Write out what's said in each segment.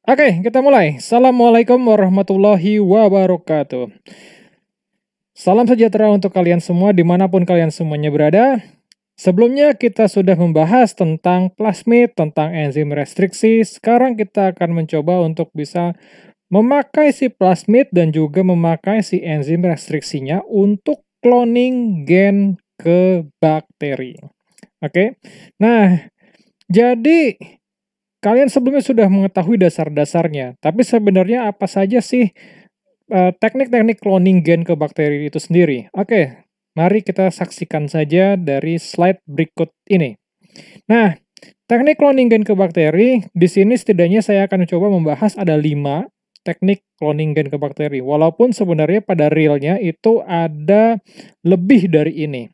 Oke, kita mulai. Assalamualaikum warahmatullahi wabarakatuh. Salam sejahtera untuk kalian semua dimanapun kalian semuanya berada. Sebelumnya kita sudah membahas tentang plasmid, tentang enzim restriksi. Sekarang kita akan mencoba untuk bisa memakai si plasmid dan juga memakai si enzim restriksinya untuk cloning gen ke bakteri. Oke, nah jadi kalian sebelumnya sudah mengetahui dasar-dasarnya, tapi sebenarnya apa saja sih teknik-teknik cloning gen ke bakteri itu sendiri? Oke, mari kita saksikan saja dari slide berikut ini. Nah, teknik cloning gen ke bakteri, di sini setidaknya saya akan coba membahas ada 5 teknik cloning gen ke bakteri, walaupun sebenarnya pada realnya itu ada lebih dari ini.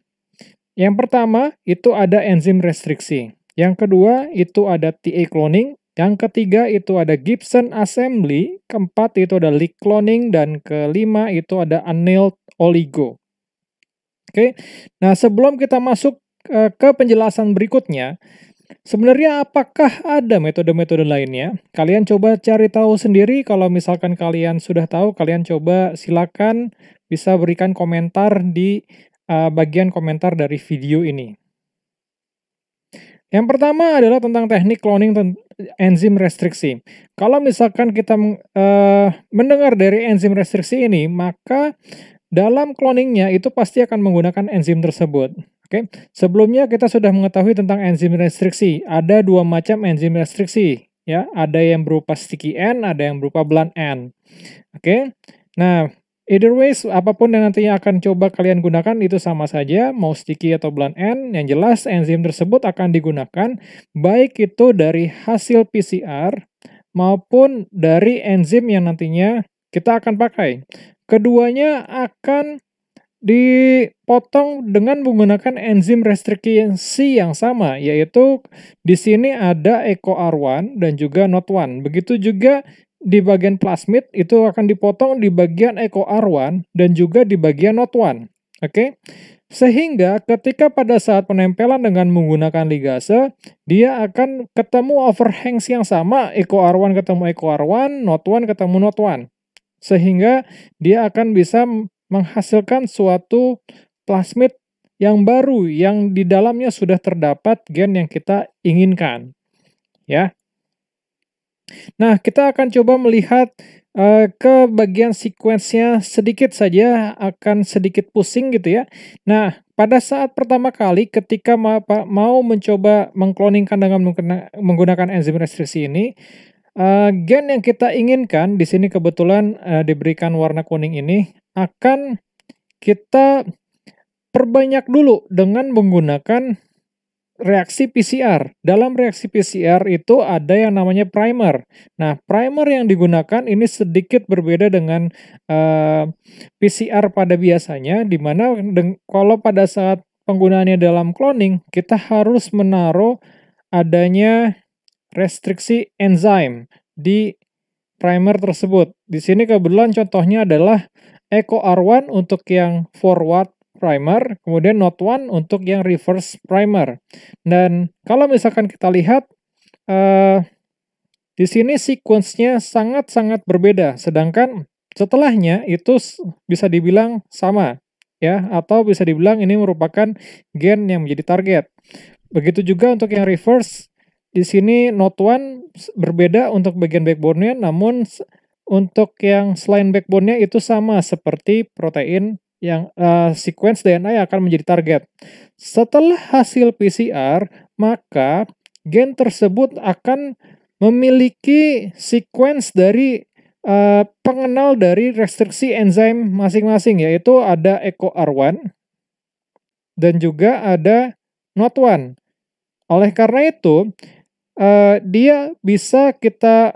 Yang pertama, itu ada enzim restriksi. Yang kedua, itu ada TA cloning. Yang ketiga, itu ada Gibson assembly. Keempat, itu ada leak cloning. Dan kelima, itu ada annealed oligo. Oke, nah sebelum kita masuk ke penjelasan berikutnya, sebenarnya apakah ada metode-metode lainnya? Kalian coba cari tahu sendiri. Kalau misalkan kalian sudah tahu, kalian coba silakan bisa berikan komentar di bagian komentar dari video ini. Yang pertama adalah tentang teknik cloning enzim restriksi. Kalau misalkan kita mendengar dari enzim restriksi ini, maka dalam cloningnya itu pasti akan menggunakan enzim tersebut. Oke, sebelumnya kita sudah mengetahui tentang enzim restriksi. Ada 2 macam enzim restriksi, ya. Ada yang berupa sticky end, ada yang berupa blunt end. Oke, nah either ways, apapun yang nantinya akan coba kalian gunakan itu sama saja, mau sticky atau blunt end, yang jelas enzim tersebut akan digunakan baik itu dari hasil PCR maupun dari enzim yang nantinya kita akan pakai. Keduanya akan dipotong dengan menggunakan enzim restriksi yang sama, yaitu di sini ada EcoR1 dan juga NOT1. Begitu juga di bagian plasmid itu akan dipotong di bagian EcoR1 dan juga di bagian NOT1. Oke? Sehingga ketika pada saat penempelan dengan menggunakan ligase, dia akan ketemu overhangs yang sama, EcoR1 ketemu EcoR1, NOT1 ketemu NOT1. Sehingga dia akan bisa menghasilkan suatu plasmid yang baru, yang di dalamnya sudah terdapat gen yang kita inginkan. Ya. Nah, kita akan coba melihat ke bagian sequence-nya sedikit saja, akan sedikit pusing gitu ya. Nah, pada saat pertama kali ketika mau mencoba mengkloningkan dengan menggunakan enzim restriksi ini, gen yang kita inginkan, di sini kebetulan diberikan warna kuning ini, akan kita perbanyak dulu dengan menggunakan reaksi PCR. Dalam reaksi PCR itu ada yang namanya primer. Nah, primer yang digunakan ini sedikit berbeda dengan PCR pada biasanya, di mana kalau pada saat penggunaannya dalam cloning, kita harus menaruh adanya restriksi enzim di primer tersebut. Di sini kebetulan contohnya adalah EcoR1 untuk yang forward primer, kemudian NOT1 untuk yang reverse primer. Dan kalau misalkan kita lihat, di sini sequence-nya sangat-sangat berbeda, sedangkan setelahnya itu bisa dibilang sama, ya, atau bisa dibilang ini merupakan gen yang menjadi target. Begitu juga untuk yang reverse, di sini NOT1 berbeda untuk bagian backbone-nya, namun untuk yang selain backbone-nya itu sama seperti protein yang sequence DNA yang akan menjadi target. Setelah hasil PCR, maka gen tersebut akan memiliki sequence dari pengenal dari restriksi enzim masing-masing, yaitu ada EcoR1 dan juga ada NOT1. Oleh karena itu, dia bisa kita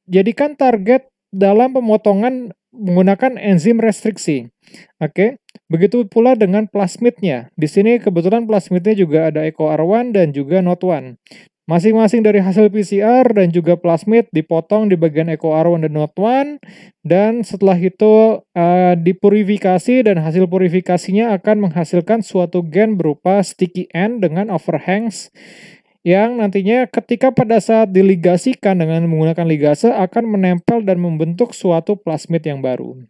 jadikan target dalam pemotongan menggunakan enzim restriksi. Oke, begitu pula dengan plasmidnya. Di sini kebetulan plasmidnya juga ada EcoR1 dan juga NOT1. Masing-masing dari hasil PCR dan juga plasmid dipotong di bagian EcoR1 dan NOT1, dan setelah itu dipurifikasi, dan hasil purifikasinya akan menghasilkan suatu gen berupa sticky end dengan overhangs yang nantinya ketika pada saat diligasikan dengan menggunakan ligase akan menempel dan membentuk suatu plasmid yang baru.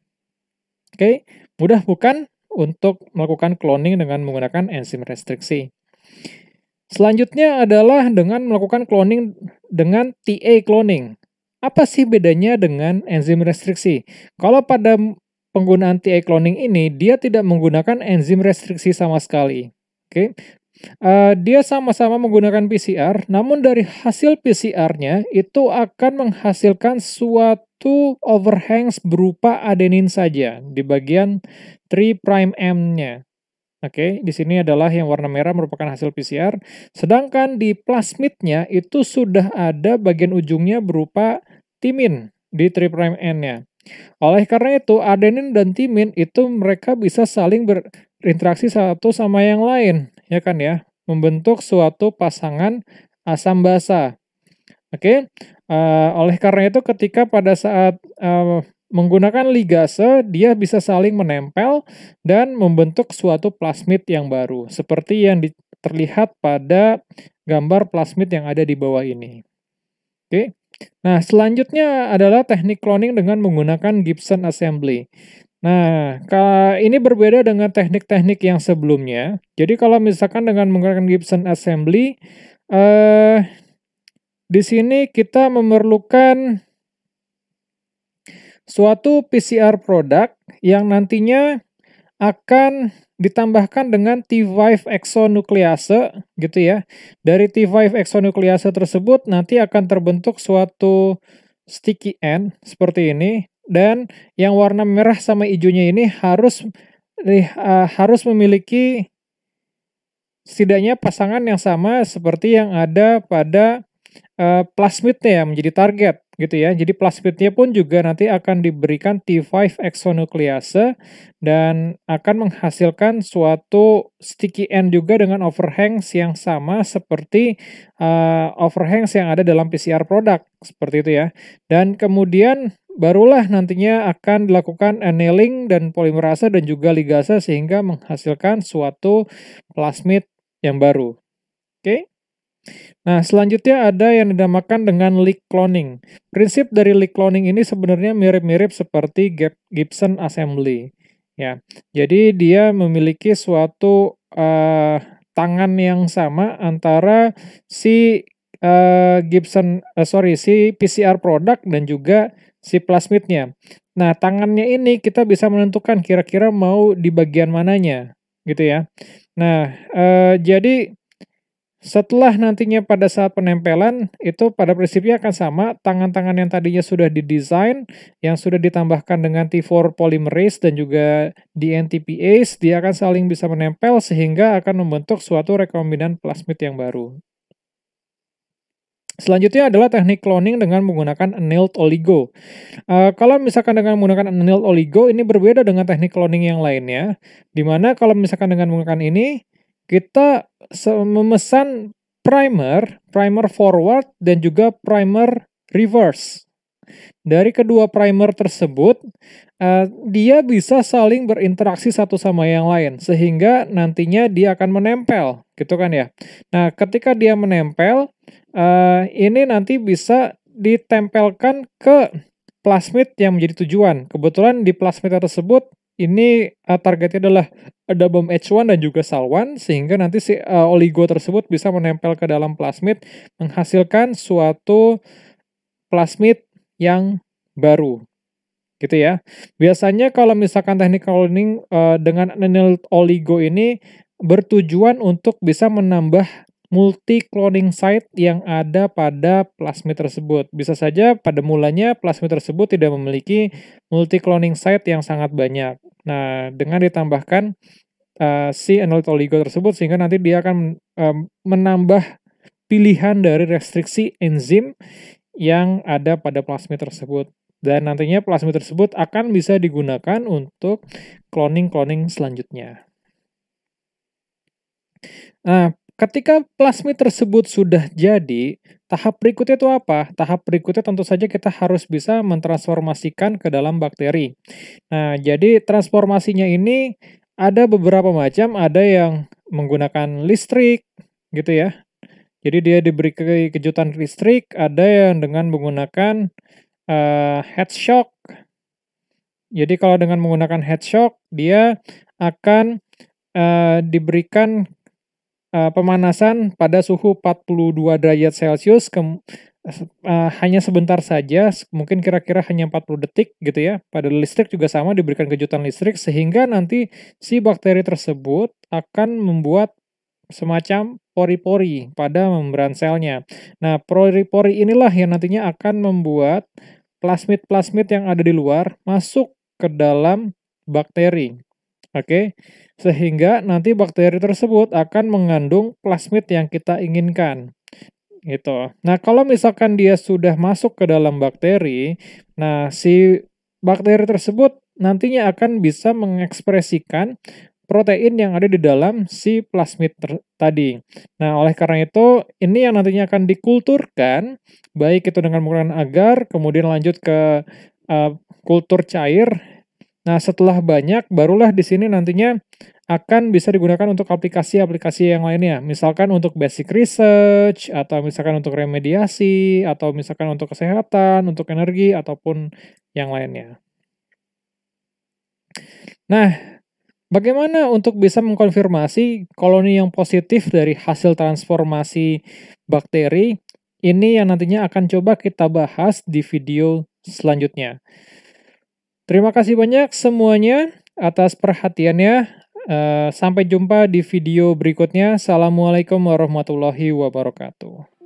Oke, mudah bukan untuk melakukan cloning dengan menggunakan enzim restriksi. Selanjutnya adalah dengan melakukan cloning dengan TA cloning. Apa sih bedanya dengan enzim restriksi? Kalau pada penggunaan TA cloning ini, dia tidak menggunakan enzim restriksi sama sekali. Oke, dia sama-sama menggunakan PCR, namun dari hasil PCR-nya itu akan menghasilkan suatu overhangs berupa adenin saja di bagian 3'M-nya. Oke, di sini adalah yang warna merah merupakan hasil PCR, sedangkan di plasmidnya itu sudah ada bagian ujungnya berupa timin di 3'N-nya. Oleh karena itu, adenin dan timin itu mereka bisa saling berinteraksi satu sama yang lain, ya kan ya, membentuk suatu pasangan asam basa. Oke, oleh karena itu ketika pada saat menggunakan ligase, dia bisa saling menempel dan membentuk suatu plasmid yang baru, seperti yang terlihat pada gambar plasmid yang ada di bawah ini. Oke, nah selanjutnya adalah teknik cloning dengan menggunakan Gibson assembly. Nah, ini berbeda dengan teknik-teknik yang sebelumnya. Jadi kalau misalkan dengan menggunakan Gibson assembly, di sini kita memerlukan suatu PCR produk yang nantinya akan ditambahkan dengan T5 exonuklease gitu ya. Dari T5 exonuklease tersebut nanti akan terbentuk suatu sticky end seperti ini, dan yang warna merah sama hijaunya ini harus memiliki setidaknya pasangan yang sama seperti yang ada pada plasmidnya menjadi target gitu ya. Jadi plasmidnya pun juga nanti akan diberikan T5 exonuklease dan akan menghasilkan suatu sticky end juga dengan overhangs yang sama seperti overhangs yang ada dalam PCR produk seperti itu ya. Dan kemudian barulah nantinya akan dilakukan annealing dan polimerase dan juga ligase sehingga menghasilkan suatu plasmid yang baru. Oke. Nah, selanjutnya ada yang dinamakan dengan leak cloning. Prinsip dari leak cloning ini sebenarnya mirip-mirip seperti Gibson assembly. Ya, jadi dia memiliki suatu tangan yang sama antara si si PCR produk dan juga si plasmidnya. Nah, tangannya ini kita bisa menentukan kira-kira mau di bagian mananya, gitu ya. Nah, jadi setelah nantinya pada saat penempelan, itu pada prinsipnya akan sama, tangan-tangan yang tadinya sudah didesain, yang sudah ditambahkan dengan T4 polymerase dan juga DNTPase, dia akan saling bisa menempel sehingga akan membentuk suatu rekombinan plasmid yang baru. Selanjutnya adalah teknik cloning dengan menggunakan annealed oligo. Kalau misalkan dengan menggunakan annealed oligo, ini berbeda dengan teknik cloning yang lainnya, dimana kalau misalkan dengan menggunakan ini, kita memesan primer forward dan juga primer reverse. Dari kedua primer tersebut, dia bisa saling berinteraksi satu sama yang lain, sehingga nantinya dia akan menempel, gitu kan ya. Nah, ketika dia menempel, ini nanti bisa ditempelkan ke plasmid yang menjadi tujuan. Kebetulan di plasmid tersebut, ini targetnya adalah DABOM-H1 dan juga SAL1, sehingga nanti si oligo tersebut bisa menempel ke dalam plasmid, menghasilkan suatu plasmid yang baru, gitu ya. Biasanya kalau misalkan teknik cloning dengan annealed oligo ini bertujuan untuk bisa menambah multi-cloning site yang ada pada plasmid tersebut. Bisa saja pada mulanya plasmid tersebut tidak memiliki multi-cloning site yang sangat banyak. Nah, dengan ditambahkan si annealed oligo tersebut, sehingga nanti dia akan menambah pilihan dari restriksi enzim yang ada pada plasmid tersebut. Dan nantinya plasmid tersebut akan bisa digunakan untuk cloning-cloning selanjutnya. Nah, ketika plasmid tersebut sudah jadi, tahap berikutnya itu apa? Tahap berikutnya tentu saja kita harus bisa mentransformasikan ke dalam bakteri. Nah, jadi transformasinya ini ada beberapa macam, ada yang menggunakan listrik, gitu ya. Jadi dia diberi kejutan listrik, ada yang dengan menggunakan head shock. Jadi kalau dengan menggunakan head shock, dia akan diberikan pemanasan pada suhu 42 derajat Celcius hanya sebentar saja, mungkin kira-kira hanya 40 detik gitu ya. Pada listrik juga sama, diberikan kejutan listrik sehingga nanti si bakteri tersebut akan membuat semacam pori-pori pada membran selnya. Nah, pori-pori inilah yang nantinya akan membuat plasmid-plasmid yang ada di luar masuk ke dalam bakteri. Oke, sehingga nanti bakteri tersebut akan mengandung plasmid yang kita inginkan. Gitu. Nah, kalau misalkan dia sudah masuk ke dalam bakteri, nah si bakteri tersebut nantinya akan bisa mengekspresikan protein yang ada di dalam si plasmid tadi. Nah, oleh karena itu, ini yang nantinya akan dikulturkan, baik itu dengan menggunakan agar, kemudian lanjut ke kultur cair. Nah, setelah banyak, barulah di sini nantinya akan bisa digunakan untuk aplikasi-aplikasi yang lainnya. Misalkan untuk basic research, atau misalkan untuk remediasi, atau misalkan untuk kesehatan, untuk energi, ataupun yang lainnya. Nah, bagaimana untuk bisa mengkonfirmasi koloni yang positif dari hasil transformasi bakteri? Ini yang nantinya akan coba kita bahas di video selanjutnya. Terima kasih banyak semuanya atas perhatiannya. Sampai jumpa di video berikutnya. Assalamualaikum warahmatullahi wabarakatuh.